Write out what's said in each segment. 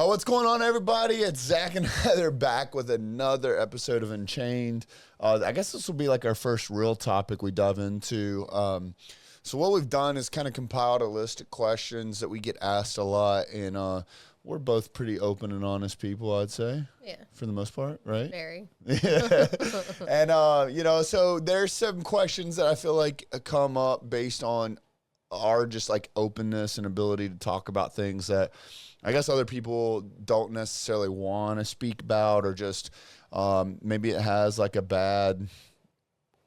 What's going on, everybody? It's Zack and Heather back with another episode of Unchained. I guess this will be like our first real topic we dive into. So what we've done is kind of compiled a list of questions that we get asked a lot, and we're both pretty open and honest people, I'd say. Yeah. For the most part, right? Very. Yeah. And, so there's some questions that I feel like come up based on our just like openness and ability to talk about things that I guess other people don't necessarily want to speak about, or just maybe it has like a bad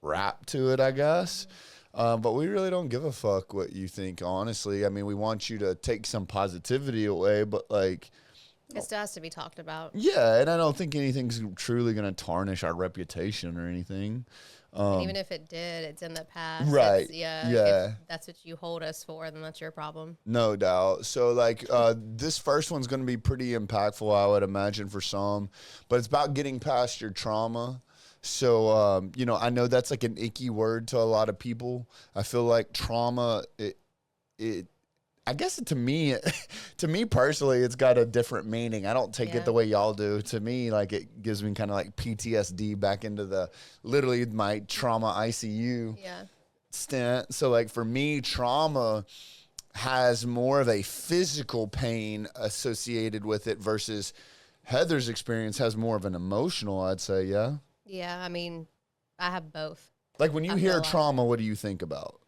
rap to it, I guess. But we really don't give a fuck what you think, honestly. I mean, we want you to take some positivity away, but like... It still has to be talked about. Yeah, and I don't think anything's truly going to tarnish our reputation or anything. And even if it did, it's in the past. Right. Yeah. If that's what you hold us for, then that's your problem. No doubt. So, like, this first one's going to be pretty impactful, I would imagine, for some. But it's about getting past your trauma. So, I know that's like an icky word to a lot of people. I feel like trauma, I guess to me personally, it's got a different meaning. I don't take it the way y'all do. To me, like, it gives me kind of like PTSD back into literally my trauma ICU stint. So like for me, trauma has more of a physical pain associated with it versus Heather's experience has more of an emotional, I'd say. Yeah. Yeah. I mean, I have both. Like when you hear trauma, what do you think about?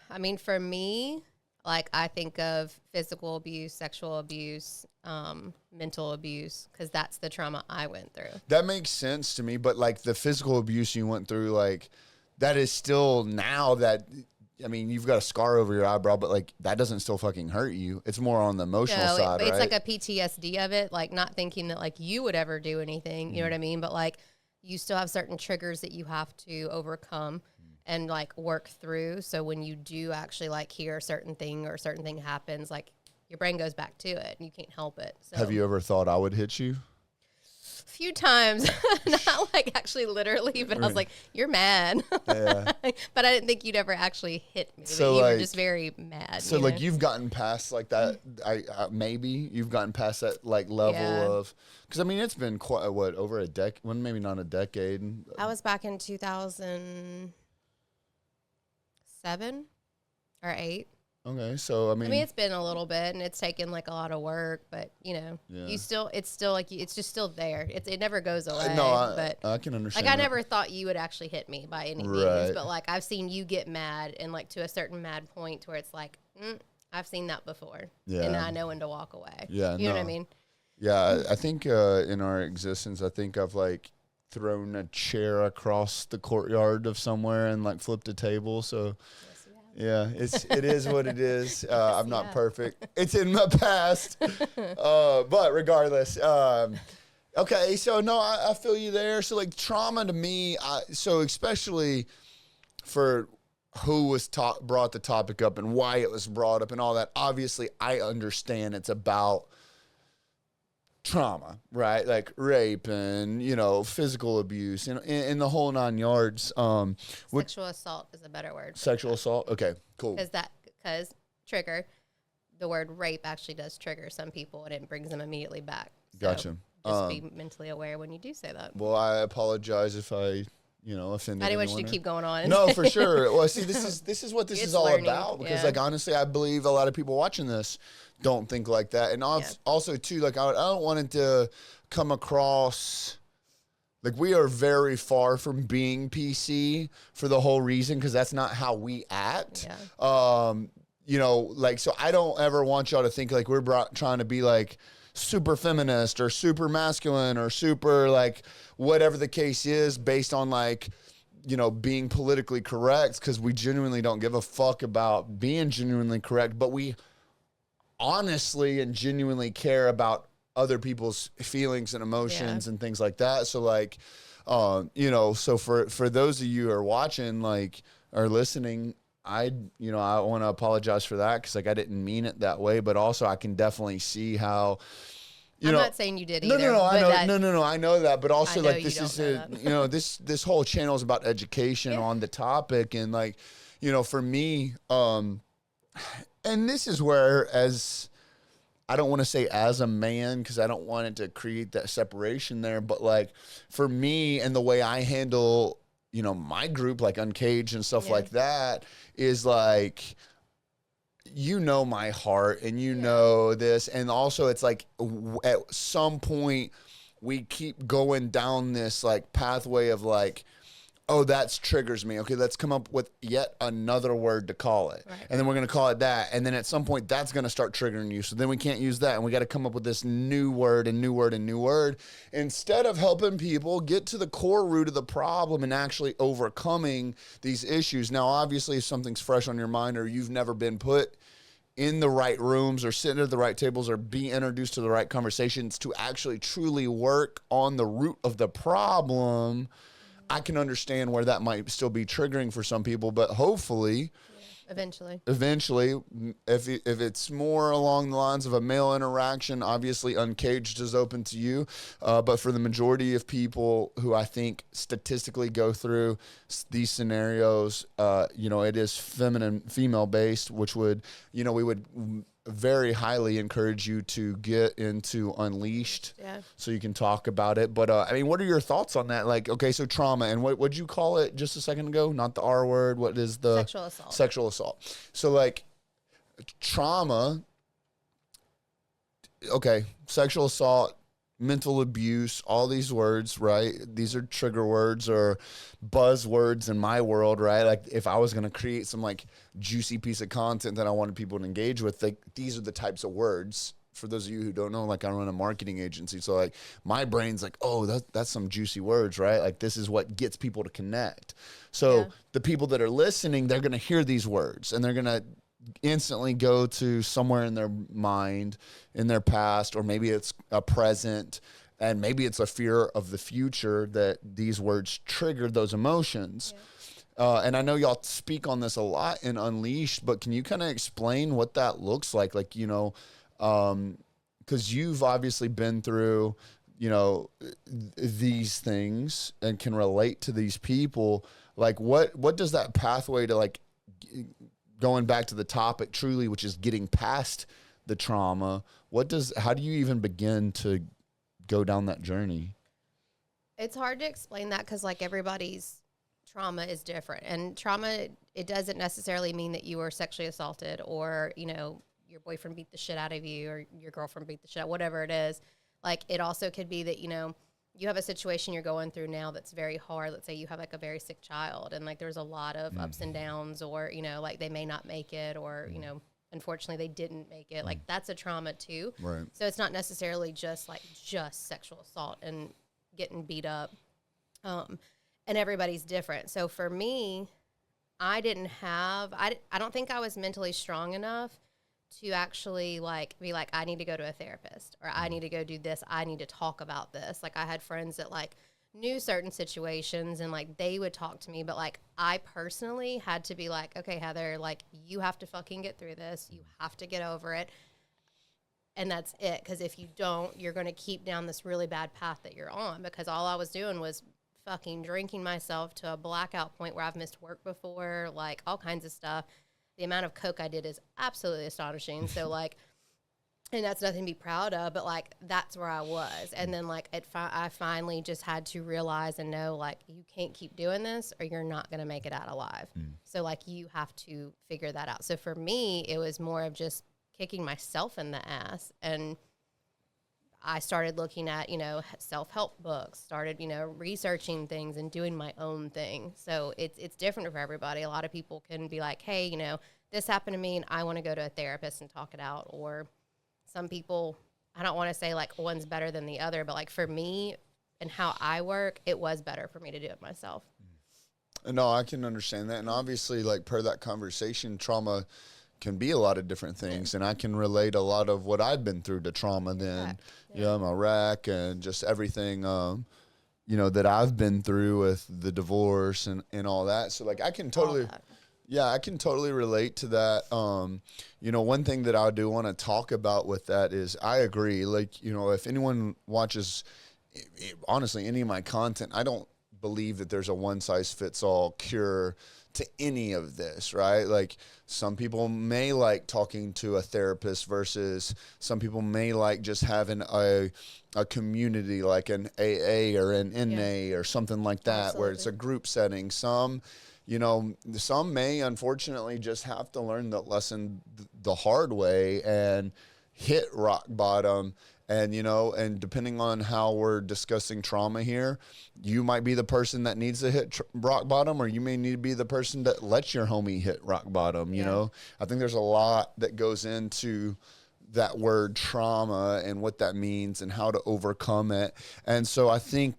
I mean, for me, like, I think of physical abuse, sexual abuse, mental abuse, because that's the trauma I went through. That makes sense to me, but, like, the physical abuse you went through, like, that is still now that, I mean, you've got a scar over your eyebrow, but, like, that doesn't still fucking hurt you. It's more on the emotional side, but right? It's like a PTSD of it, like, not thinking that, like, you would ever do anything, you know what I mean? But, like, you still have certain triggers that you have to overcome and like work through. So when you do actually like hear a certain thing or a certain thing happens, like your brain goes back to it and you can't help it. So, have you ever thought I would hit you? A few times, not like actually literally, but I was like, you're mad. Yeah. But I didn't think you'd ever actually hit me. So you were just very mad. So like you've gotten past like that. Maybe you've gotten past that like level of, because I mean it's been quite over a decade. Well, maybe not a decade. I was back in 2007 or 8. Okay, so I mean it's been a little bit, and it's taken like a lot of work, but it's still like it's just still there. It never goes away. But I can understand. Like I never thought you would actually hit me by any means, but like I've seen you get mad, and like to a certain mad point to where it's like, I've seen that before, and I know when to walk away. Yeah, you know what I mean? Yeah, I think in our existence, I think I've like thrown a chair across the courtyard of somewhere and like flipped a table. So yeah, it is what it is. I'm not perfect. It's in my past. But regardless, okay. So no, I feel you there. So like trauma to me, so especially for who was brought the topic up and why it was brought up and all that. Obviously, I understand it's about trauma, right? Like rape and, physical abuse and in the whole 9 yards. Sexual assault is a better word. Sexual assault? Okay, cool. Because trigger, the word rape actually does trigger some people and it brings them immediately back. So gotcha. Just be mentally aware when you do say that. Well, I apologize if I... offended. I didn't want you to keep going on. No, for sure. Well, see, this is what this is all about. Because, like, honestly, I believe a lot of people watching this don't think like that. And also, too, like, I don't want it to come across like we are very far from being PC for the whole reason, because that's not how we act. Yeah. So I don't ever want y'all to think like we're trying to be like super feminist or super masculine or super like whatever the case is based on like, being politically correct, because we genuinely don't give a fuck about being genuinely correct, but we honestly and genuinely care about other people's feelings and emotions and things like that. So like, so for those of you who are watching, like, or listening, I want to apologize for that, because like I didn't mean it that way, but also I can definitely see how, I'm not saying you did either. No, I know that, but also like this is this whole channel is about education on the topic, and like, for me, and this is where as I don't want to say as a man, because I don't want it to create that separation there. But like for me and the way I handle, you know, my group, like Uncaged and stuff like that, is like, you know, my heart and you know this. And also it's like at some point we keep going down this like pathway of like, oh, that's triggers me. Okay, let's come up with yet another word to call it. Right. And then we're going to call it that. And then at some point, that's going to start triggering you. So then we can't use that. And we got to come up with this new word and new word and new word. Instead of helping people get to the core root of the problem and actually overcoming these issues. Now, obviously, if something's fresh on your mind or you've never been put in the right rooms or sitting at the right tables or be introduced to the right conversations to actually truly work on the root of the problem, I can understand where that might still be triggering for some people, but hopefully, eventually, if it's more along the lines of a male interaction, obviously Uncaged is open to you. But for the majority of people who I think statistically go through these scenarios, you know, it is female based, which would, you know, we would very highly encourage you to get into Unleashed so you can talk about it. But I mean, what are your thoughts on that? Like, okay, so trauma, and what'd you call it just a second ago? Not the R word. What is the sexual assault? So like trauma, okay, sexual assault, mental abuse, all these words, right? These are trigger words or buzzwords in my world, right? Like if I was going to create some like juicy piece of content that I wanted people to engage with, like these are the types of words. For those of you who don't know, like I run a marketing agency. So like my brain's like, oh, that's some juicy words, right? Like this is what gets people to connect. So the people that are listening, they're going to hear these words and they're going to instantly go to somewhere in their mind, in their past, or maybe it's a present, and maybe it's a fear of the future that these words triggered those emotions. And I know y'all speak on this a lot in Unleashed, but can you kind of explain what that looks like? Like, you know, because you've obviously been through, you know, these things and can relate to these people. Like, what does that pathway to like going back to the topic truly, which is getting past the trauma, how do you even begin to go down that journey? It's hard to explain that because like everybody's trauma is different, and trauma, it doesn't necessarily mean that you were sexually assaulted or, you know, your boyfriend beat the shit out of you or your girlfriend beat the shit out, whatever it is. Like it also could be that, you know, you have a situation you're going through now that's very hard. Let's say you have like a very sick child and like there's a lot of ups and downs, or, you know, like they may not make it, or, you know, unfortunately they didn't make it. Like that's a trauma too. Right. So it's not necessarily just sexual assault and getting beat up. And everybody's different. So for me, I don't think I was mentally strong enough to actually like be like, I need to go to a therapist, or I need to go do this. I need to talk about this. Like I had friends that like knew certain situations and like they would talk to me, but like I personally had to be like, okay, Heather, like you have to fucking get through this. You have to get over it. And that's it. Because if you don't, you're going to keep down this really bad path that you're on, because all I was doing was fucking drinking myself to a blackout point where I've missed work before, like all kinds of stuff. The amount of coke I did is absolutely astonishing. So like, and that's nothing to be proud of, but like, that's where I was. And then like, I finally just had to realize and know, like, you can't keep doing this or you're not going to make it out alive. So like, you have to figure that out. So for me, it was more of just kicking myself in the ass. And I started looking at, you know, self-help books, started, you know, researching things and doing my own thing. So it's different for everybody. A lot of people can be like, hey, you know, this happened to me and I want to go to a therapist and talk it out. Or some people, I don't want to say like one's better than the other, but like for me and how I work, it was better for me to do it myself. No, I can understand that. And obviously, like per that conversation, trauma can be a lot of different things, and I can relate a lot of what I've been through to trauma then, my wreck and just everything, you know, that I've been through with the divorce and all that. So like I can totally, I can totally relate to that. You know, one thing that I do want to talk about with that is I agree. Like, you know, if anyone watches, honestly, any of my content, I don't believe that there's a one size fits all cure to any of this, right? Like some people may like talking to a therapist versus some people may like just having a community like an AA or an NA or something like that. Absolutely. Where it's a group setting. Some, you know, some may unfortunately just have to learn that lesson the hard way and hit rock bottom. And, you know, and depending on how we're discussing trauma here, you might be the person that needs to hit rock bottom, or you may need to be the person that lets your homie hit rock bottom, you know? I think there's a lot that goes into that word trauma and what that means and how to overcome it. And so I think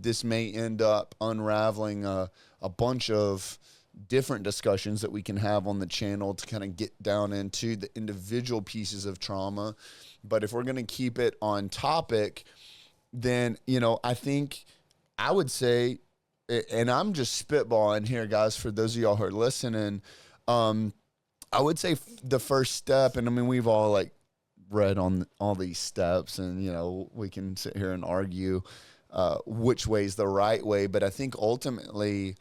this may end up unraveling a bunch of different discussions that we can have on the channel to kind of get down into the individual pieces of trauma. But if we're going to keep it on topic, then, you know, I think I would say, and I'm just spitballing here, guys, for those of y'all who are listening, I would say the first step, and I mean, we've all like read on all these steps and, you know, we can sit here and argue which way is the right way. But I think ultimately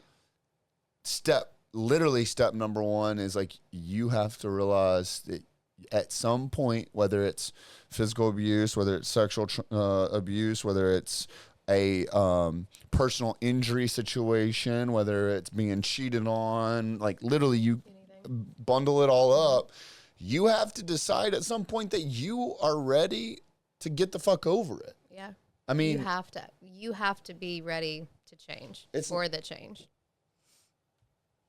literally step number one is like, you have to realize that at some point, whether it's physical abuse, whether it's sexual abuse, whether it's a personal injury situation, whether it's being cheated on, like literally you bundle it all up, you have to decide at some point that you are ready to get the fuck over it. Yeah. I mean, you have to be ready to change for the change.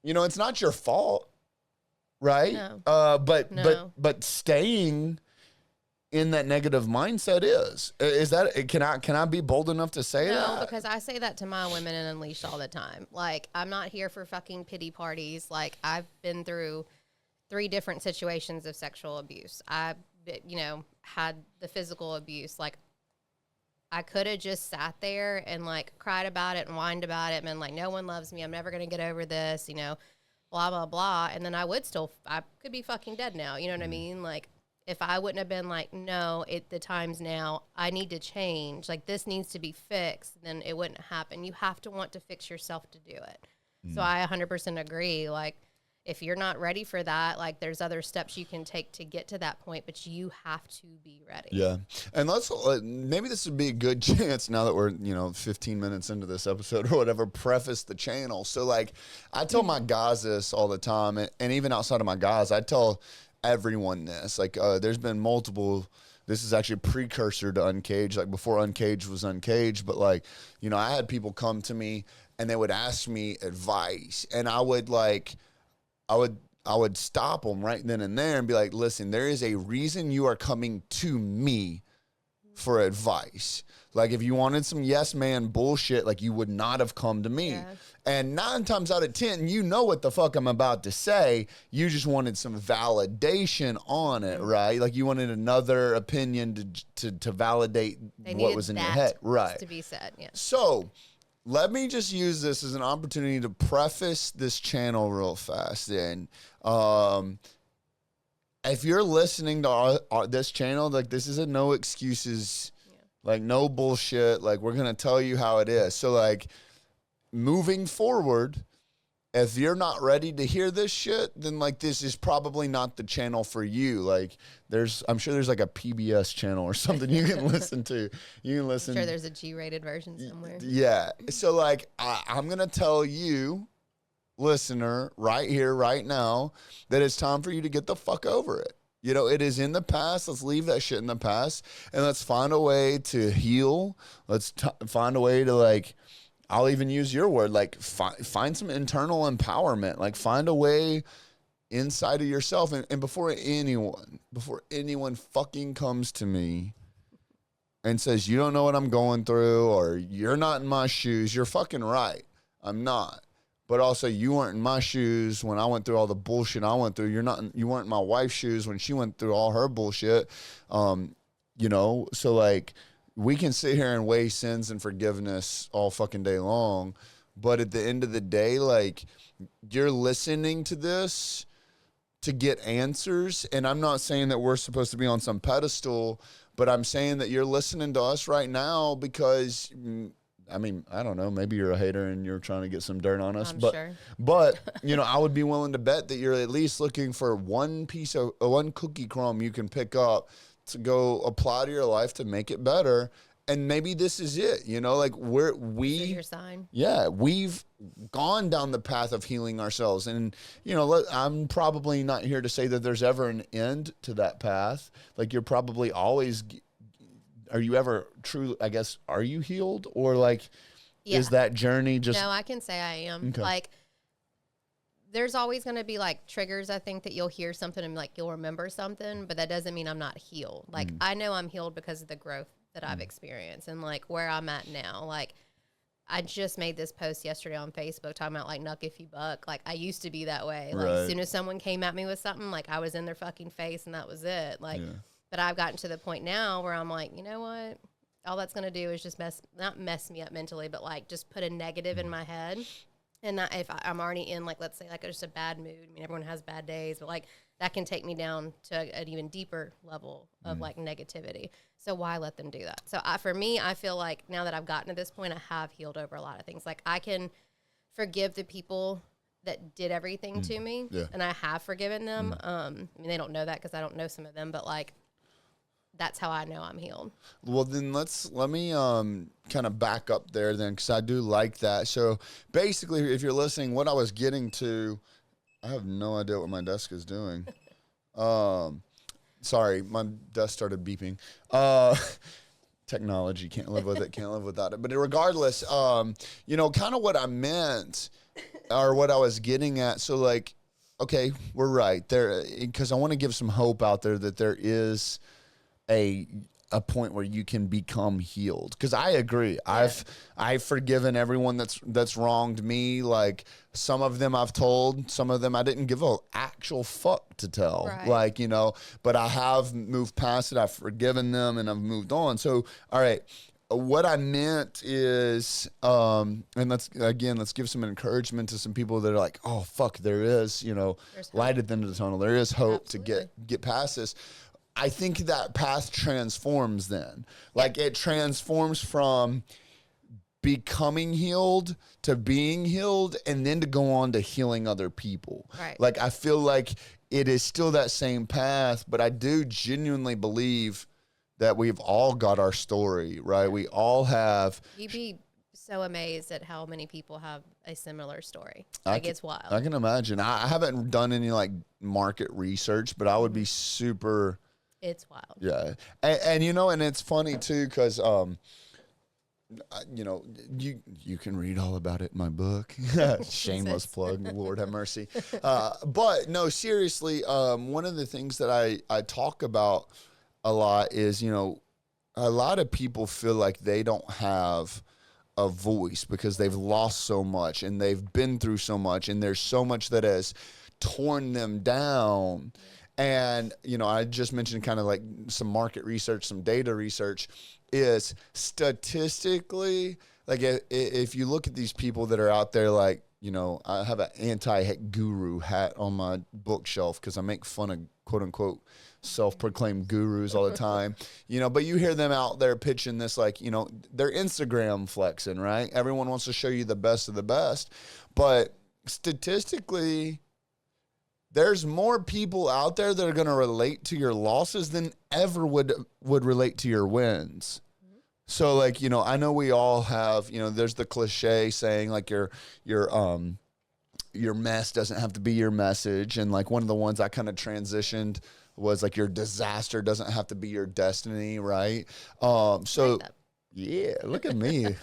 You know, it's not your fault. Right? No. But staying in that negative mindset is that, can I be bold enough to say that? No, because I say that to my women in Unleashed all the time. Like, I'm not here for fucking pity parties. Like, I've been through 3 different situations of sexual abuse. I've, you know, had the physical abuse. Like, I could have just sat there and like cried about it and whined about it and been like, no one loves me. I'm never going to get over this, you know. Blah, blah, blah. And then I could be fucking dead now. You know what I mean? Like, if I wouldn't have been like, no, the time's now, I need to change. Like, this needs to be fixed, then it wouldn't happen. You have to want to fix yourself to do it. So I 100% agree. Like, if you're not ready for that, like, there's other steps you can take to get to that point, but you have to be ready. Yeah. And maybe this would be a good chance now that we're, you know, 15 minutes into this episode or whatever, preface the channel. So, like, I tell my guys this all the time, and even outside of my guys, I tell everyone this. Like, there's been multiple, this is actually a precursor to Uncaged, like before Uncaged was Uncaged, but like, you know, I had people come to me and they would ask me advice, and I would stop them right then and there and be like, listen, there is a reason you are coming to me for advice. Like, if you wanted some yes man bullshit, like, you would not have come to me. Yeah. And 9 times out of 10, you know what the fuck I'm about to say. You just wanted some validation on it, right? Like, you wanted another opinion to validate what was in your head. Right. To be said, yeah. So let me just use this as an opportunity to preface this channel real fast. Then, if you're listening to this channel, like, this is a no excuses, like, no bullshit. Like, we're gonna tell you how it is. So, like, moving forward, if you're not ready to hear this shit, then, like, this is probably not the channel for you. Like, I'm sure there's like a PBS channel or something you can listen to. You can listen. I'm sure there's a G-rated version somewhere. Yeah. So, like, I'm going to tell you, listener, right here, right now, that it's time for you to get the fuck over it. You know, it is in the past. Let's leave that shit in the past, and let's find a way to heal. Let's find a way to, like, I'll even use your word, like, find some internal empowerment. Like, find a way inside of yourself. And before anyone fucking comes to me and says, you don't know what I'm going through, or you're not in my shoes, you're fucking right. I'm not. But also, you weren't in my shoes when I went through all the bullshit I went through. You weren't in my wife's shoes when she went through all her bullshit. You know, so, like, we can sit here and weigh sins and forgiveness all fucking day long, but at the end of the day, like, you're listening to this to get answers. And I'm not saying that we're supposed to be on some pedestal, but I'm saying that you're listening to us right now because I mean, I don't know. Maybe you're a hater and you're trying to get some dirt on us. I'm but, sure. But, you know, I would be willing to bet that you're at least looking for one cookie crumb you can pick up to go apply to your life to make it better. And maybe this is it, you know, like your sign. Yeah, we've gone down the path of healing ourselves. And, you know, I'm probably not here to say that there's ever an end to that path. Like, you're probably always, are you ever truly, I guess, are you healed? Or like, is that journey just? No, I can say I am. Okay. Like, there's always going to be like triggers, I think, that you'll hear something and like you'll remember something, but that doesn't mean I'm not healed. Like, I know I'm healed because of the growth that I've experienced and like where I'm at now. Like, I just made this post yesterday on Facebook talking about like nuck if you buck. Like, I used to be that way. Like, as soon as someone came at me with something, like I was in their fucking face and that was it. Like, but I've gotten to the point now where I'm like, you know what? All that's going to do is just not mess me up mentally, but like just put a negative in my head. And not, if I'm already in, like, let's say, like, just a bad mood. I mean, everyone has bad days, but, like, that can take me down to an even deeper level of, like, negativity. So why let them do that? So for me, I feel like now that I've gotten to this point, I have healed over a lot of things. Like, I can forgive the people that did everything to me, and I have forgiven them. I mean, they don't know that because I don't know some of them, but, like, that's how I know I'm healed. Well, then let me kind of back up there then, because I do like that. So basically, if you're listening, what I was getting to, I have no idea what my desk is doing. Sorry, my desk started beeping. Technology, can't live with it, can't live without it. But regardless, you know, kind of what I meant or what I was getting at. So like, okay, we're right there, because I want to give some hope out there that there is a point where you can become healed. Because I agree. Yeah. I've forgiven everyone that's wronged me. Like, some of them I've told, some of them I didn't give a actual fuck to tell. Right. Like, you know, but I have moved past it. I've forgiven them and I've moved on. So, all right. What I meant is, and let's give some encouragement to some people that are like, oh, fuck, there is, you know, light at the end of the tunnel. There is hope to get past this. I think that path transforms then. Like, it transforms from becoming healed to being healed and then to go on to healing other people. Right. Like, I feel like it is still that same path, but I do genuinely believe that we've all got our story, right? We all have. You'd be so amazed at how many people have a similar story. Like, it's wild. I can imagine. I haven't done any like market research, but I would be super. It's wild. Yeah. And you know, and it's funny too, because, you know, you can read all about it in my book. Shameless plug, Lord have mercy. But no, seriously, one of the things that I talk about a lot is, you know, a lot of people feel like they don't have a voice because they've lost so much and they've been through so much and there's so much that has torn them down. And, you know, I just mentioned kind of like some market research, some data research is statistically, like if you look at these people that are out there, like, you know, I have an anti-guru hat on my bookshelf because I make fun of quote unquote self-proclaimed gurus all the time, you know, but you hear them out there pitching this, like, you know, they're Instagram flexing, right? Everyone wants to show you the best of the best, but statistically, there's more people out there that are going to relate to your losses than ever would relate to your wins. Mm-hmm. So, like, you know, I know we all have, you know, there's the cliche saying like your mess doesn't have to be your message. And like one of the ones I kind of transitioned was like your disaster doesn't have to be your destiny. Right. So yeah, look at me.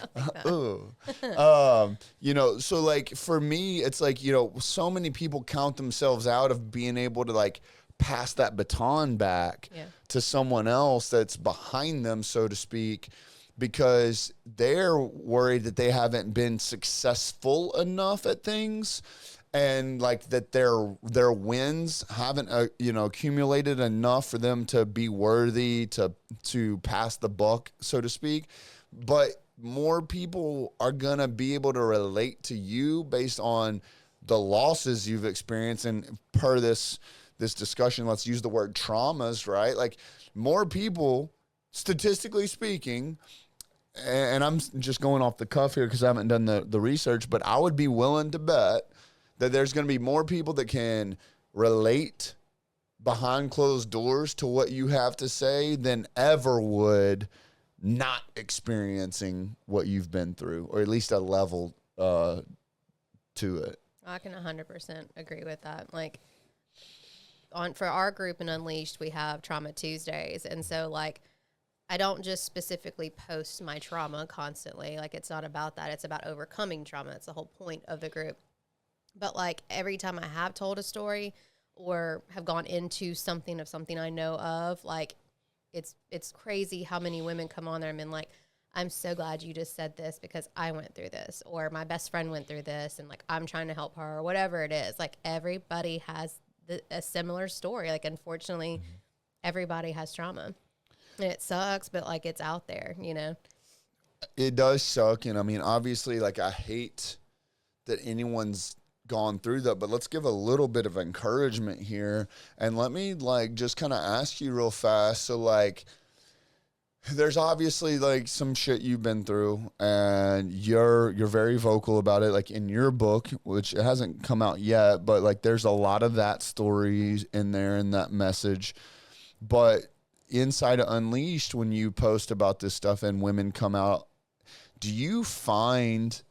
You know, so like for me, it's like, you know, so many people count themselves out of being able to like pass that baton back to someone else that's behind them, so to speak, because they're worried that they haven't been successful enough at things. And like that their wins haven't you know, accumulated enough for them to be worthy to pass the buck, so to speak. But more people are gonna be able to relate to you based on the losses you've experienced. And per this discussion, let's use the word traumas, right? Like more people, statistically speaking, and I'm just going off the cuff here because I haven't done the research, but I would be willing to bet that there's going to be more people that can relate behind closed doors to what you have to say than ever would not experiencing what you've been through, or at least a level to it. I can 100% agree with that. Like, for our group in Unleashed, we have Trauma Tuesdays. And so, like, I don't just specifically post my trauma constantly. Like, it's not about that. It's about overcoming trauma. That's the whole point of the group. But, like, every time I have told a story or have gone into something I know of, like, it's crazy how many women come on there and been like, I'm so glad you just said this because I went through this, or my best friend went through this, and, like, I'm trying to help her, or whatever it is. Like, everybody has a similar story. Like, unfortunately, everybody has trauma. And it sucks, but, like, it's out there, you know? It does suck. And, I mean, obviously, like, I hate that anyone's gone through that, but let's give a little bit of encouragement here. And let me, like, just kind of ask you real fast. So, like, there's obviously, like, some shit you've been through, and you're very vocal about it, like, in your book, which it hasn't come out yet, but, like, there's a lot of that stories in there and that message. But inside of Unleashed, when you post about this stuff and women come out, do you find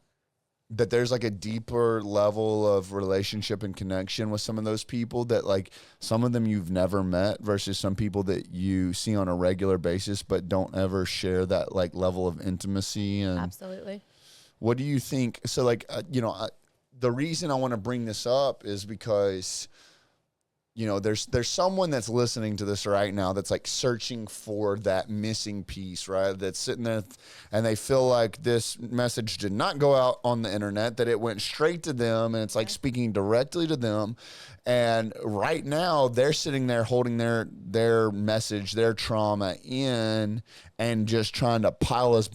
that there's, like, a deeper level of relationship and connection with some of those people, that, like, some of them you've never met versus some people that you see on a regular basis but don't ever share that, like, level of intimacy? And Absolutely. what do you think? So, like, the reason I want to bring this up is because, you know, there's someone that's listening to this right now that's, like, searching for that missing piece, right? That's sitting there and they feel like this message did not go out on the internet, that it went straight to them, and it's, like, speaking directly to them. And right now they're sitting there holding their message, their trauma in, and just trying to pile as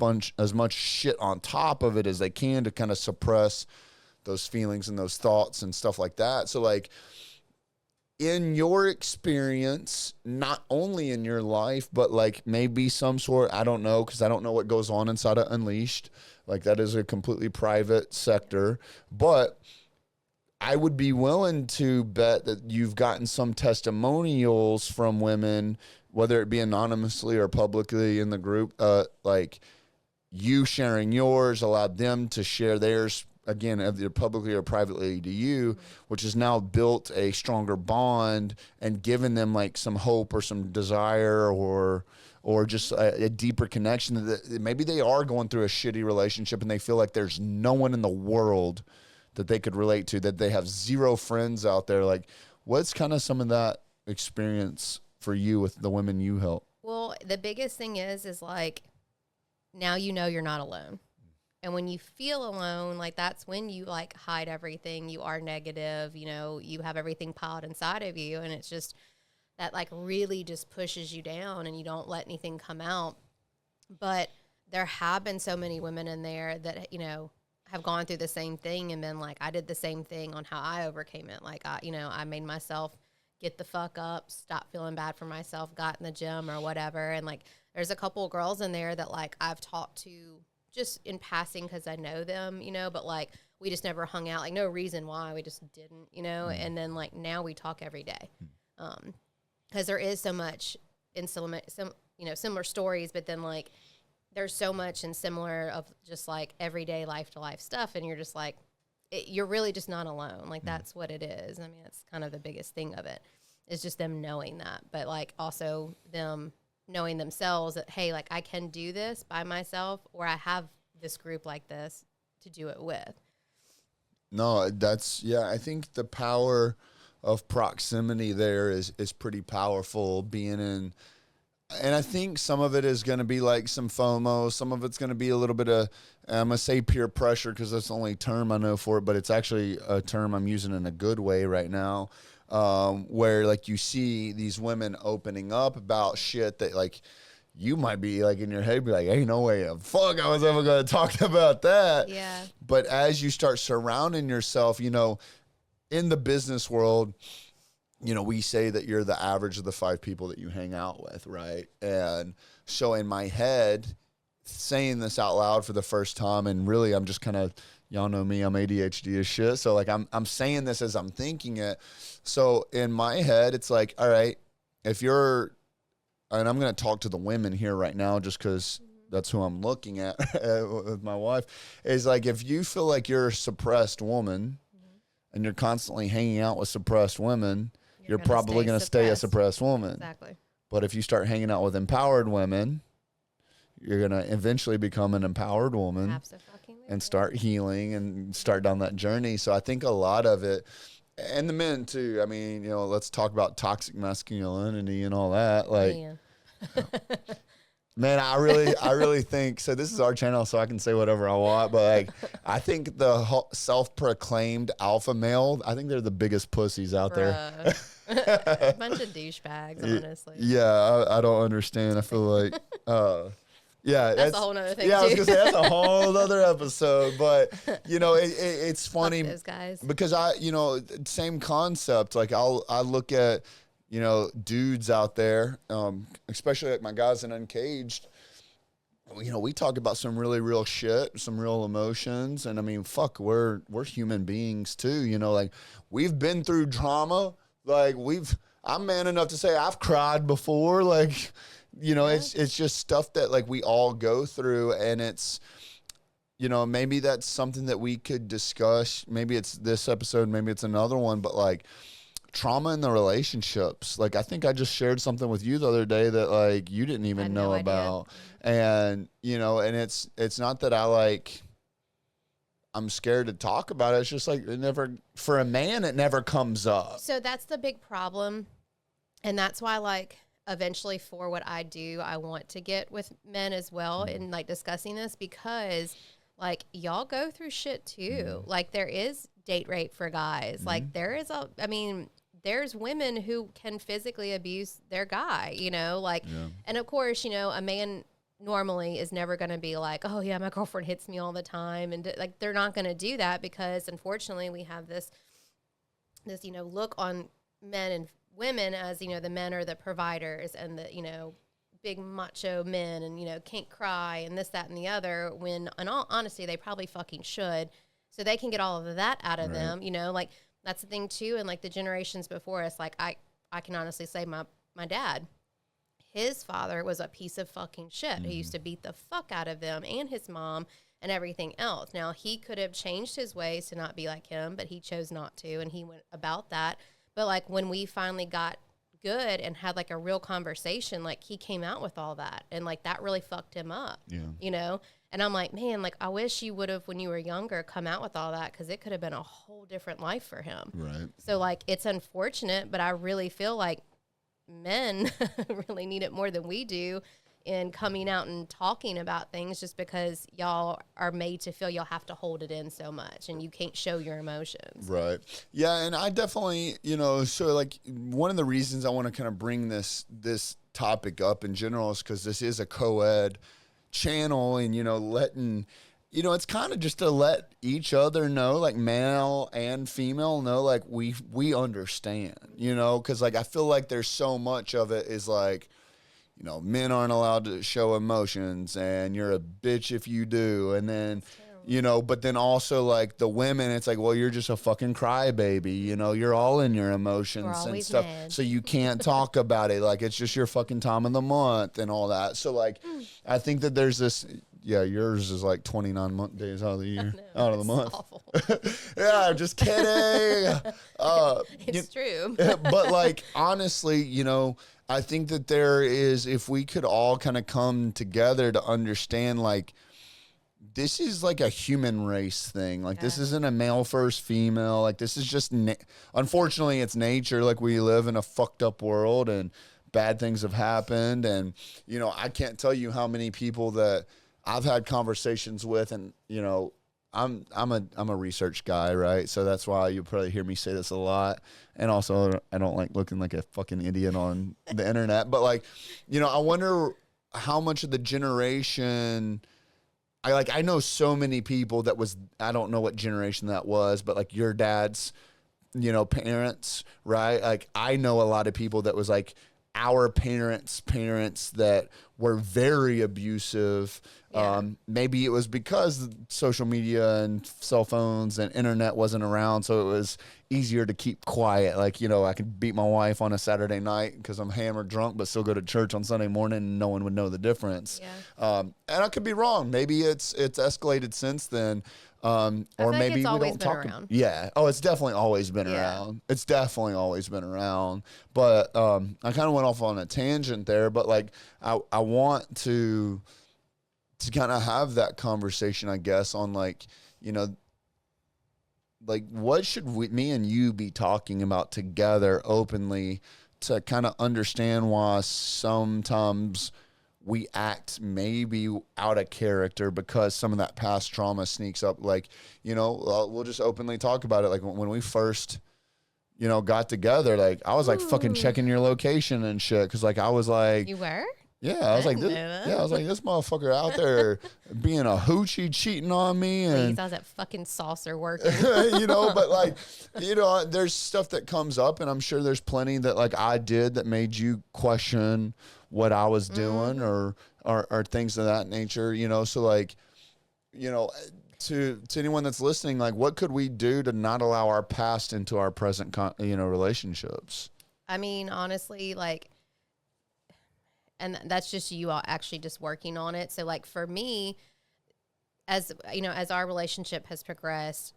much shit on top of it as they can to kind of suppress those feelings and those thoughts and stuff like that. So, like, in your experience, not only in your life, but, like, maybe some sort, I don't know, because I don't know what goes on inside of Unleashed. Like, that is a completely private sector. But I would be willing to bet that you've gotten some testimonials from women, whether it be anonymously or publicly in the group, like, you sharing yours allowed them to share theirs, again, either publicly or privately to you, which has now built a stronger bond and given them, like, some hope or some desire or just a deeper connection, that maybe they are going through a shitty relationship and they feel like there's no one in the world that they could relate to, that they have zero friends out there. Like, what's kind of some of that experience for you with the women you help? Well, the biggest thing is like, now you know you're not alone. And when you feel alone, like, that's when you, like, hide everything. You are negative, you know, you have everything piled inside of you. And it's just that, like, really just pushes you down and you don't let anything come out. But there have been so many women in there that, you know, have gone through the same thing and been like, I did the same thing on how I overcame it. Like, I made myself get the fuck up, stop feeling bad for myself, got in the gym or whatever. And, like, there's a couple of girls in there that, like, I've talked to just in passing because I know them, you know, but, like, we just never hung out, like, no reason why, we just didn't, you know. And then, like, now we talk every day, because there is so much in similar stories, but then, like, there's so much in similar of just, like, everyday life to life stuff, and you're just like, you're really just not alone. Like, that's what it is. I mean, that's kind of the biggest thing of it, is just them knowing that, but, like, also them knowing themselves that, hey, like, I can do this by myself, or I have this group like this to do it with. No, I think the power of proximity there is pretty powerful, being in, and I think some of it is going to be like some FOMO, some of it's going to be a little bit of, I'm going to say peer pressure because that's the only term I know for it, but it's actually a term I'm using in a good way right now. Where, like, you see these women opening up about shit that, like, you might be, like, in your head, be like, ain't no way the fuck I was ever going to talk about that. Yeah. But as you start surrounding yourself, you know, in the business world, you know, we say that you're the average of the 5 people that you hang out with, right? And so in my head, saying this out loud for the first time, and really I'm just kind of, y'all know me, I'm ADHD as shit. So like I'm saying this as I'm thinking it. So in my head, it's like, all right, if you're, and I'm going to talk to the women here right now just because that's who I'm looking at with my wife, is like, if you feel like you're a suppressed woman and you're constantly hanging out with suppressed women, you're probably going to stay a suppressed woman. Exactly. But if you start hanging out with empowered women, you're going to eventually become an empowered woman and start healing and start down that journey. So I think a lot of it, and the men too, I mean, you know, let's talk about toxic masculinity and all that. Like, man, I really think, so this is our channel, so I can say whatever I want, but like, I think the self-proclaimed alpha male, I think they're the biggest pussies out there. A bunch of douchebags, honestly. Yeah, I don't understand. I feel like, yeah, that's a whole other thing. Yeah, I was gonna say that's a whole other episode. But you know, it's funny those guys. Because same concept. Like I look at, you know, dudes out there, especially like my guys in Uncaged. You know, we talk about some really real shit, some real emotions, and I mean, fuck, we're human beings too. You know, like we've been through trauma. Like I'm man enough to say I've cried before. Like, you know, it's just stuff that like we all go through, and it's, you know, maybe that's something that we could discuss. Maybe it's this episode, maybe it's another one, but like trauma in the relationships. Like I think I just shared something with you the other day that like you didn't even know about. And, you know, and it's not that I'm scared to talk about it. It's just like for a man, it never comes up. So that's the big problem. And that's why, like, eventually for what I do, I want to get with men as well in like discussing this, because like y'all go through shit too. Like there is date rape for guys. Like there's women who can physically abuse their guy, you know, like, and of course, you know, a man normally is never going to be like, oh yeah, my girlfriend hits me all the time. And like, they're not going to do that, because unfortunately we have this, you know, look on men and women as, you know, the men are the providers and the, you know, big macho men and, you know, can't cry and this, that, and the other, when in all honesty, they probably fucking should. So they can get all of that out of them, you know, like that's the thing too. And like the generations before us, like I can honestly say my dad, his father was a piece of fucking shit. He used to beat the fuck out of them and his mom and everything else. Now, he could have changed his ways to not be like him, but he chose not to, and he went about that. But, like, when we finally got good and had, like, a real conversation, like, he came out with all that, and, like, that really fucked him up, you know? And I'm like, man, like, I wish you would have, when you were younger, come out with all that, because it could have been a whole different life for him. Right. So, like, it's unfortunate, but I really feel like men really need it more than we do in coming out and talking about things, just because y'all are made to feel y'all have to hold it in so much and you can't show your emotions. Right. Yeah. And I definitely, you know, so like one of the reasons I want to kind of bring this topic up in general is because this is a co-ed channel, and, you know, letting, you know, it's kind of just to let each other know, like male and female know, like we understand, you know, because like I feel like there's so much of it is like, you know, men aren't allowed to show emotions and you're a bitch if you do. And then, you know, but then also like the women, it's like, well, you're just a fucking crybaby, you know, you're all in your emotions and stuff. Mad. So you can't talk about it. Like it's just your fucking time of the month and all that. So like, I think that there's this. Yeah, yours is like 29 days out of the year, out of the month. Awful. Yeah, just kidding. It's true. But like, honestly, you know, I think that there is, if we could all kind of come together to understand, like, this is like a human race thing. Like, this isn't a male first female. Like, this is just, unfortunately, it's nature. Like, we live in a fucked up world and bad things have happened. And, you know, I can't tell you how many people that I've had conversations with, and, you know, I'm a research guy, right? So that's why you'll probably hear me say this a lot. And also, I don't like looking like a fucking idiot on the internet. But like, you know, I wonder how much of the generation, I know so many people that was, I don't know what generation that was, but like your dad's, you know, parents, right? Like I know a lot of people that was like our parents' parents that were very abusive. Maybe it was because social media and cell phones and internet wasn't around, so it was easier to keep quiet. Like, you know, I could beat my wife on a Saturday night because I'm hammered drunk, but still go to church on Sunday morning and no one would know the difference. And I could be wrong. Maybe it's escalated since then. Or maybe we don't talk. Yeah. Oh, it's definitely always been around. It's definitely always been around. But I kind of went off on a tangent there. But like, I want to kind of have that conversation, I guess, on like, you know, like what should me and you be talking about together openly to kind of understand why sometimes we act maybe out of character because some of that past trauma sneaks up. Like, you know, we'll just openly talk about it. Like when we first, you know, got together, like I was like fucking checking your location and shit. Cause like I was like, you were? Yeah, I was like, this motherfucker out there being a hoochie, cheating on me, and how's that fucking saucer working? you know, but like, you know, there's stuff that comes up, and I'm sure there's plenty that like I did that made you question what I was doing, or things of that nature, you know. So like, you know, to anyone that's listening, like, what could we do to not allow our past into our present, relationships? I mean, honestly, like. And that's just you all actually just working on it. So like for me, as you know, as our relationship has progressed,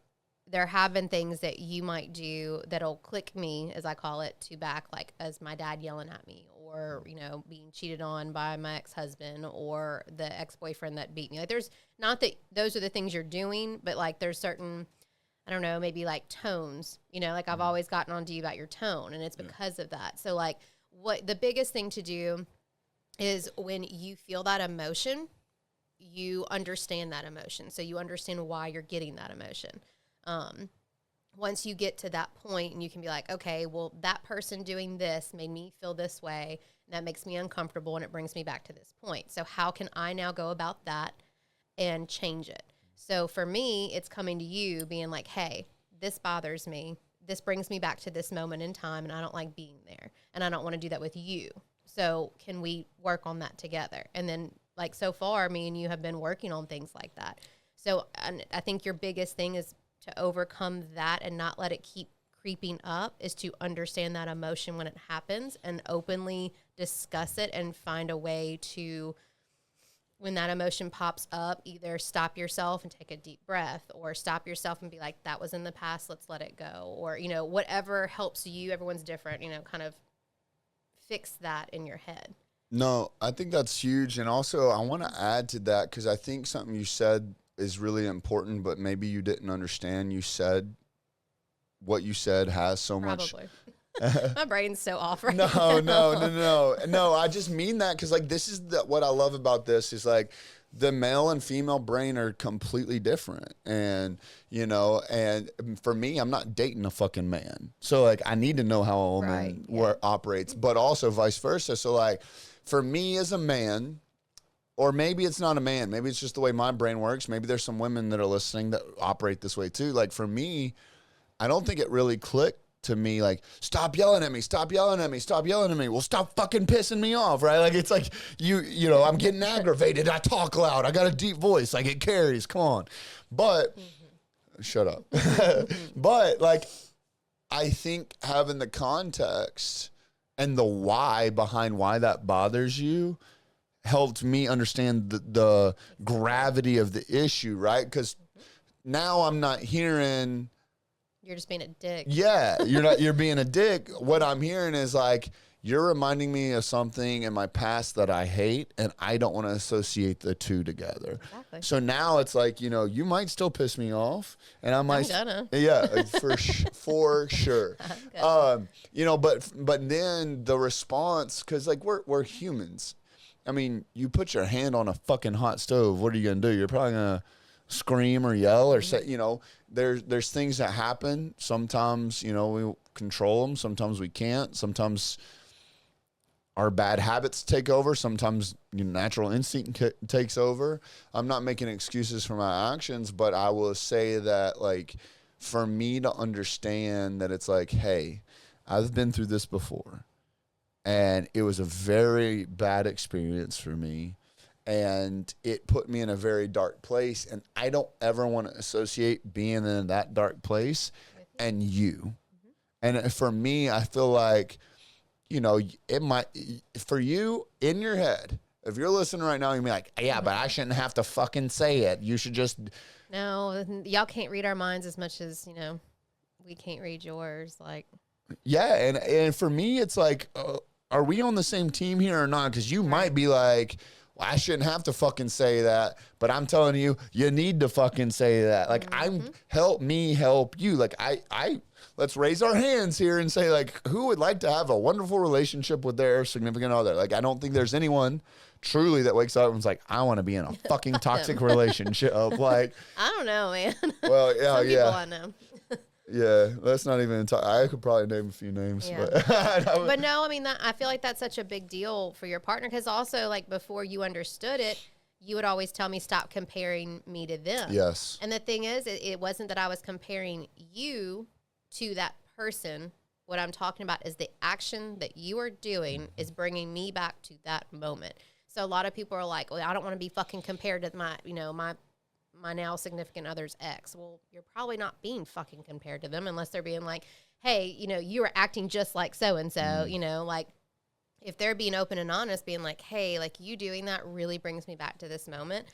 there have been things that you might do that'll click me, as I call it, to back, like as my dad yelling at me, or, you know, being cheated on by my ex-husband or the ex-boyfriend that beat me. Like there's not that those are the things you're doing, but like there's certain, I don't know, maybe like tones, you know, like I've always gotten on to you about your tone, and it's because of that. So like what the biggest thing to do is when you feel that emotion, you understand that emotion. So you understand why you're getting that emotion. Once you get to that point and you can be like, okay, well, that person doing this made me feel this way, and that makes me uncomfortable, and it brings me back to this point. So how can I now go about that and change it? So for me, it's coming to you being like, hey, this bothers me. This brings me back to this moment in time, and I don't like being there, and I don't want to do that with you. So can we work on that together? And then, like, so far, me and you have been working on things like that. So I think your biggest thing is to overcome that and not let it keep creeping up, is to understand that emotion when it happens and openly discuss it and find a way to, when that emotion pops up, either stop yourself and take a deep breath, or stop yourself and be like, that was in the past, let's let it go. Or, you know, whatever helps you, everyone's different, you know, kind of fix that in your head. No, I think that's huge. And also I want to add to that, because I think something you said is really important, but maybe you didn't understand. You said what you said has so much. My brain's so off right now. No. I just mean that because like this is what I love about this is like the male and female brain are completely different. And, you know, and for me, I'm not dating a fucking man. So, like, I need to know how a woman operates, but also vice versa. So, like, for me as a man, or maybe it's not a man, maybe it's just the way my brain works. Maybe there's some women that are listening that operate this way too. Like, for me, I don't think it really clicked to me, like, stop yelling at me, stop yelling at me, stop yelling at me. Well, stop fucking pissing me off, right? Like, it's like, you know, I'm getting aggravated. I talk loud. I got a deep voice. Like, it carries. Come on. But, shut up. But, like, I think having the context and the why behind why that bothers you helped me understand the gravity of the issue, right? Because now I'm not hearing... You're just being a dick. Yeah, you're being a dick. What I'm hearing is like, you're reminding me of something in my past that I hate, and I don't want to associate the two together. Exactly. So now it's like, you know, you might still piss me off, and I might. I'm gonna. Yeah, for sure. You know, but then the response, because like we're humans. I mean, you put your hand on a fucking hot stove. What are you gonna do? You're probably gonna scream or yell or say, you know, there's things that happen. Sometimes, you know, we control them. Sometimes we can't. Sometimes our bad habits take over. Sometimes natural instinct takes over. I'm not making excuses for my actions, but I will say that, like, for me to understand that it's like, hey, I've been through this before. And it was a very bad experience for me. And it put me in a very dark place. And I don't ever want to associate being in that dark place and you. And for me, I feel like, you know, it might, for you in your head, if you're listening right now, you'll be like, yeah, but I shouldn't have to fucking say it. You should just. No, y'all can't read our minds as much as, you know, we can't read yours. Like, yeah. And for me, it's like, are we on the same team here or not? Because you might be like, well, I shouldn't have to fucking say that, but I'm telling you, you need to fucking say that. Like, help me help you. Like, let's raise our hands here and say, like, who would like to have a wonderful relationship with their significant other? Like, I don't think there's anyone truly that wakes up and is like, I want to be in a fucking toxic relationship. Like, I don't know, man. Well, yeah, Some people I know. Yeah, let's not even talk. I could probably name a few names. Yeah. But no, I mean, I feel like that's such a big deal for your partner, because also, like, before you understood it, you would always tell me, stop comparing me to them. Yes. And the thing is, it wasn't that I was comparing you to that person. What I'm talking about is the action that you are doing is bringing me back to that moment. So a lot of people are like, well, I don't want to be fucking compared to my, you know, my now significant other's ex. Well, you're probably not being fucking compared to them unless they're being like, hey, you know, you are acting just like so-and-so, you know, like, if they're being open and honest, being like, hey, like, you doing that really brings me back to this moment.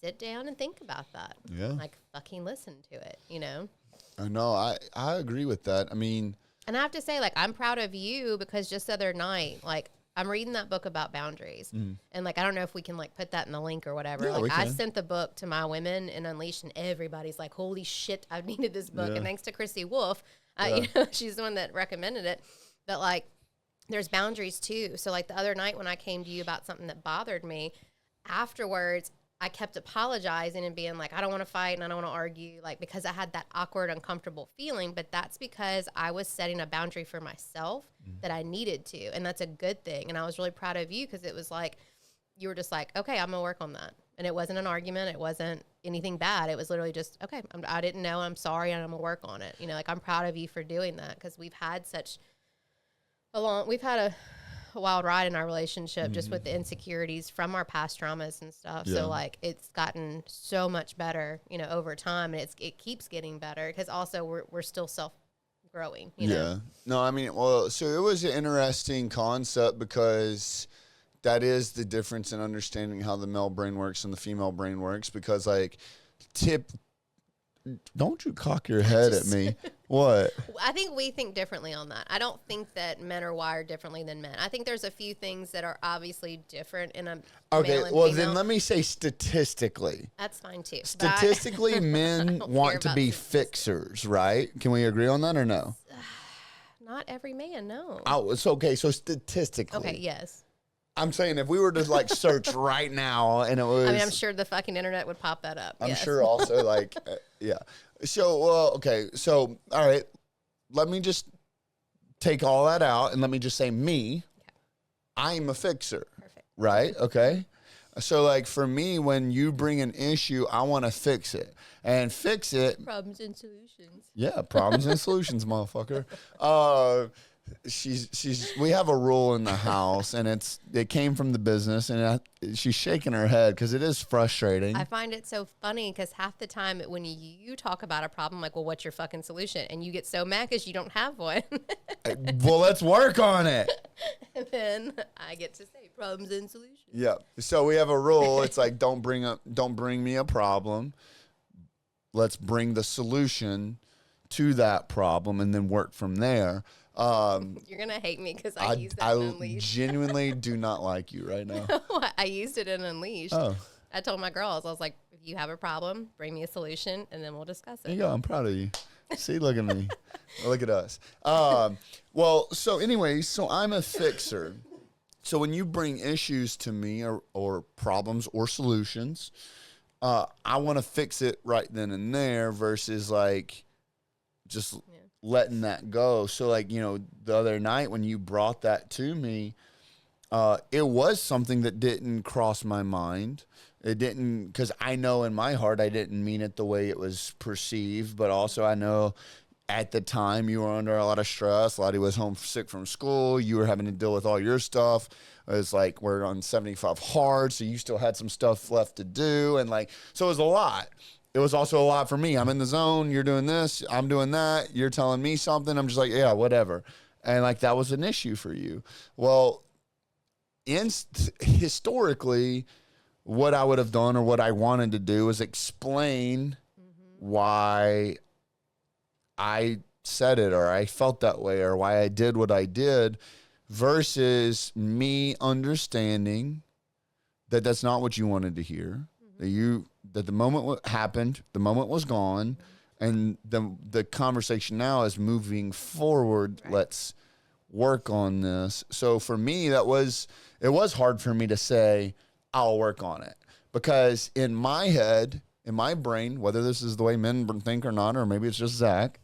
Sit down and think about that. Yeah. Like, fucking listen to it, you know? I know. I agree with that. I mean. And I have to say, like, I'm proud of you, because just the other night, like, I'm reading that book about boundaries. And, like, I don't know if we can, like, put that in the link or whatever. Yeah, like, I sent the book to my women in Unleashed, and everybody's like, holy shit, I've needed this book. Yeah. And thanks to Chrissy Wolf, you know, she's the one that recommended it. But, like, there's boundaries, too. So, like, the other night when I came to you about something that bothered me, afterwards, I kept apologizing and being like, I don't want to fight and I don't want to argue, like, because I had that awkward, uncomfortable feeling. But that's because I was setting a boundary for myself that I needed to. And that's a good thing. And I was really proud of you, because it was like, you were just like, okay, I'm going to work on that. And it wasn't an argument. It wasn't anything bad. It was literally just, okay, I didn't know. I'm sorry. And I'm going to work on it. You know, like, I'm proud of you for doing that, because we've had a wild ride in our relationship, just with the insecurities from our past traumas and stuff. Yeah. So, like, it's gotten so much better, you know, over time, and it keeps getting better, because also we're still self-growing, you know? No, I mean, well, so it was an interesting concept, because that is the difference in understanding how the male brain works and the female brain works, because, like, don't you cock your head at me. What? I think we think differently on that. I don't think that men are wired differently than men. I think there's a few things that are obviously different in a male and well, female. then let me say statistically. That's fine, too. Statistically, men want to be fixers, right? Can we agree on that or no? Not every man, no. Oh, it's okay. So statistically. Okay, yes. I'm saying if we were to, like, search right now and it was. I mean, I'm sure the fucking internet would pop that up. I'm sure also, like, yeah. So, okay. So, all right. Let me just take all that out and let me just say me. Okay. I'm a fixer. Perfect. Right? Okay. So, like, for me, when you bring an issue, I want to fix it. And fix it. Problems and solutions. Yeah, problems and solutions, motherfucker. We have a rule in the house, and it came from the business, and she's shaking her head because it is frustrating. I find it so funny, because half the time when you talk about a problem, like, well, what's your fucking solution? And you get so mad because you don't have one. Well, let's work on it. And then I get to say problems and solutions. Yeah. So we have a rule. It's like, don't bring me a problem. Let's bring the solution to that problem and then work from there. You're going to hate me because I used that in Unleashed. I genuinely do not like you right now. I used it in Unleashed. Oh. I told my girls, I was like, if you have a problem, bring me a solution, and then we'll discuss it. There you go. I'm proud of you. See, look at me. Look at us. Well, so anyways, so I'm a fixer. So when you bring issues to me or problems or solutions, I want to fix it right then and there versus, like, just letting that go. So, like, you know, the other night when you brought that to me, it was something that didn't cross my mind. It didn't, because I know in my heart I didn't mean it the way it was perceived, but also I know at the time you were under a lot of stress. Lottie was homesick from school. You were having to deal with all your stuff. It was like we're on 75 hard, so you still had some stuff left to do. And like, so it was a lot. It was also a lot for me. I'm in the zone. You're doing this. I'm doing that. You're telling me something. I'm just like, yeah, whatever. And like, that was an issue for you. Well, historically, what I would have done or what I wanted to do is explain why I said it or I felt that way or why I did what I did versus me understanding that that's not what you wanted to hear. That the moment happened, the moment was gone, and the conversation now is moving forward. Right. Let's work on this. So for me, it was hard for me to say, I'll work on it. Because in my head, in my brain, whether this is the way men think or not, or maybe it's just Zack,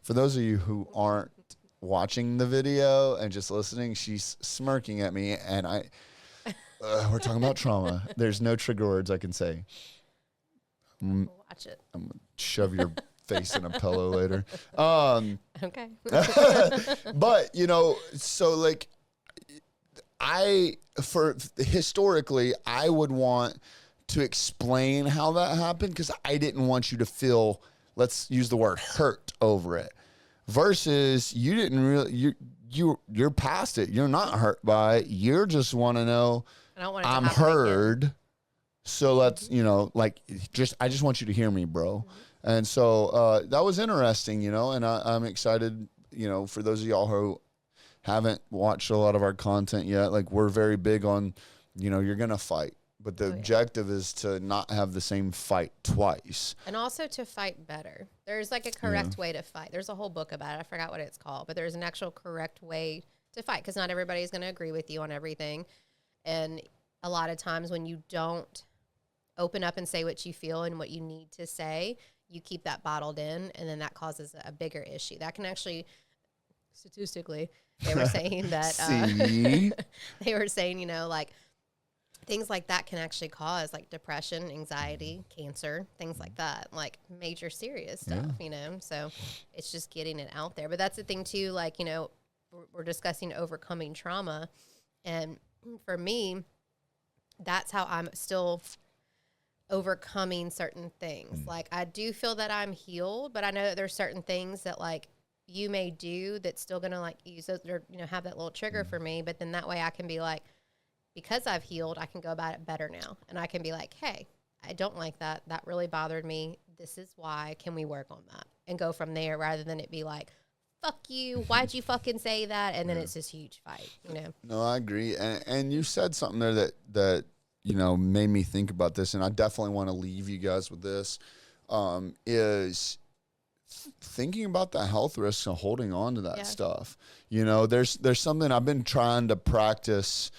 for those of you who aren't watching the video and just listening, she's smirking at me, and we're talking about trauma. There's no trigger words I can say. Watch it. I'm going to shove your face in a pillow later. Okay. But, so like historically, I would want to explain how that happened because I didn't want you to feel, let's use the word hurt over it, versus you didn't really, you're past it. You're not hurt by it. You just want to know I'm heard. So let's, I just want you to hear me, bro. And so that was interesting, and I'm excited, for those of y'all who haven't watched a lot of our content yet, like we're very big on, you're going to fight. But the objective is to not have the same fight twice. And also to fight better. There's like a correct way to fight. There's a whole book about it. I forgot what it's called. But there's an actual correct way to fight because not everybody's going to agree with you on everything. And a lot of times when you don't open up and say what you feel and what you need to say, you keep that bottled in. And then that causes a bigger issue. That can actually, statistically, they were saying that. They were saying, like, things like that can actually cause like depression, anxiety, cancer, things like that, like major serious stuff, so it's just getting it out there. But that's the thing too, like, we're discussing overcoming trauma. And for me, that's how I'm still overcoming certain things. Like I do feel that I'm healed, but I know that there's certain things that like you may do that's still going to like use those or, have that little trigger for me. But then that way I can be like, because I've healed, I can go about it better now. And I can be like, hey, I don't like that. That really bothered me. This is why. Can we work on that? And go from there rather than it be like, fuck you. Why'd you fucking say that? And then it's this huge fight, No, I agree. And you said something there that made me think about this. And I definitely want to leave you guys with this, is thinking about the health risks and holding on to that stuff. There's something I've been trying to practice,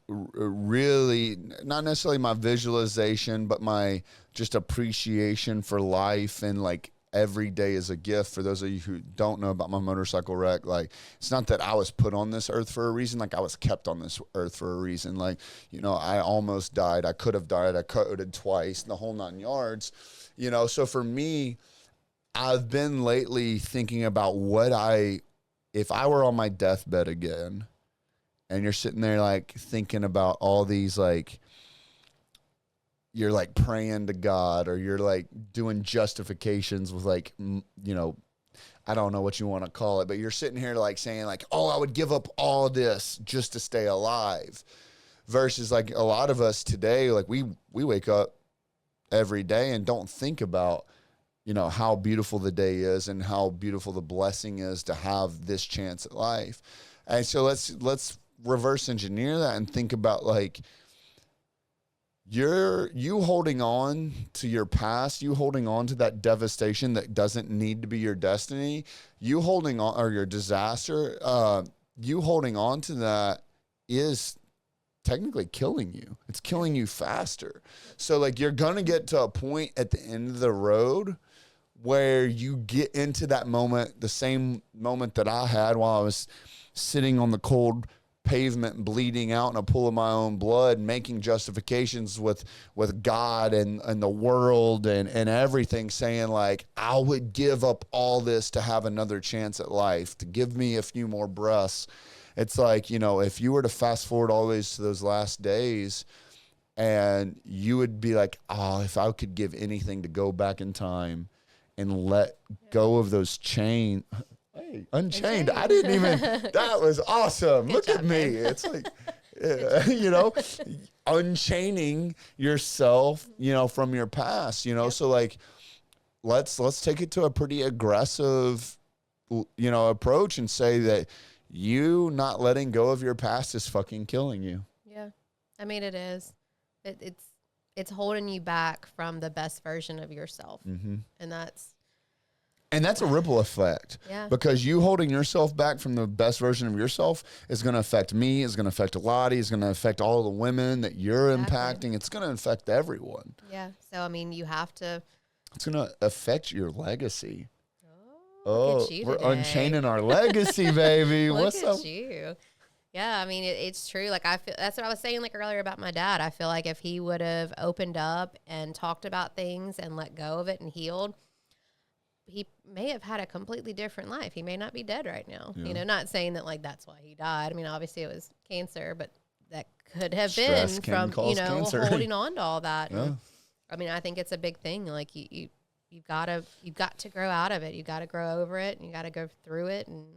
really not necessarily my visualization, but my just appreciation for life and like every day is a gift. For those of you who don't know about my motorcycle wreck, like it's not that I was put on this earth for a reason. Like I was kept on this earth for a reason. Like, I almost died. I could have died. I coded twice, the whole 9 yards, so for me, I've been lately thinking about if I were on my deathbed again, and you're sitting there like thinking about all these, like, you're like praying to God or you're like doing justifications with like, I don't know what you want to call it, but you're sitting here like saying like, oh, I would give up all this just to stay alive, versus like a lot of us today, like we wake up every day and don't think about, how beautiful the day is and how beautiful the blessing is to have this chance at life. And so let's reverse engineer that and think about like you holding on to your past, you holding on to that devastation that doesn't need to be your destiny, you holding on, or your disaster, you holding on to that is technically killing you. It's killing you faster. So like you're going to get to a point at the end of the road where you get into that moment, the same moment that I had while I was sitting on the cold pavement bleeding out in a pool of my own blood, making justifications with God and the world and everything, saying like, I would give up all this to have another chance at life, to give me a few more breaths. It's like, you know, if you were to fast forward always to those last days, and you would be like, oh, if I could give anything to go back in time and let go of those chains. Hey, Unchained. I didn't even, that was awesome. Good Look job, at me. Man. It's like, you know, unchaining yourself, you know, from your past, you know? Yep. So like, let's take it to a pretty aggressive, you know, approach and say that you not letting go of your past is fucking killing you. Yeah. I mean, it is. It's holding you back from the best version of yourself. Mm-hmm. And that's a ripple effect. Yeah. Because you holding yourself back from the best version of yourself is going to affect me, is going to affect Lottie, is going to affect all the women that you're impacting. It's going to affect everyone. Yeah. So, I mean, you have to. It's going to affect your legacy. Oh, we're unchaining our legacy, baby. What's up? Look at you. Yeah, I mean, it's true. Like, I feel that's what I was saying like earlier about my dad. I feel like if he would have opened up and talked about things and let go of it and healed, he may have had a completely different life. He may not be dead right now. Yeah. You know, not saying that like that's why he died. I mean, obviously it was cancer, but that could have been from, you know, cancer. Holding on to all that. Yeah. And, I mean, I think it's a big thing. Like you've got to grow out of it. You got to grow over it, and you got to go through it, and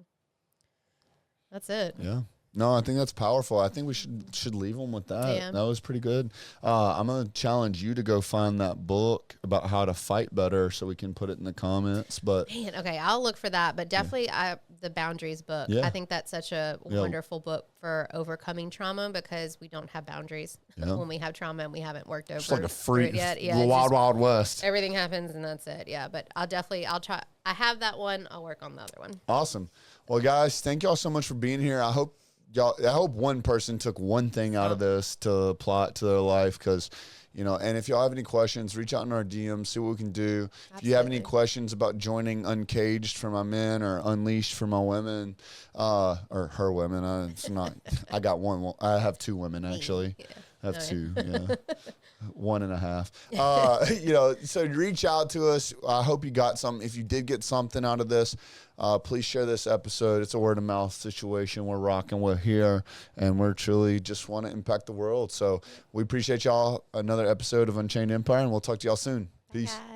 that's it. Yeah. No, I think that's powerful. I think we should leave them with that. Yeah. That was pretty good. I'm going to challenge you to go find that book about how to fight better so we can put it in the comments. But man, okay, I'll look for that. But definitely the Boundaries book. Yeah. I think that's such a wonderful book for overcoming trauma because we don't have boundaries when we have trauma and we haven't worked over it. It's like a freak, wild west. Everything happens and that's it. Yeah, but I'll try. I have that one. I'll work on the other one. Awesome. Well, guys, thank y'all so much for being here. I hope one person took one thing out of this to apply it to their life because, you know, and if y'all have any questions, reach out in our DMs, see what we can do. Absolutely. If you have any questions about joining Uncaged for my men or Unleashed for my women, or her women, it's not, I got one. I have two women, actually. Yeah. I have two, yeah. 1.5. You know, so reach out to us. I hope you got something. If you did get something out of this, please share this episode. It's a word of mouth situation. We're rocking. We're here, and we're truly just want to impact the world. So we appreciate y'all. Another episode of Unchained Empire, and we'll talk to y'all soon. Peace. Bye.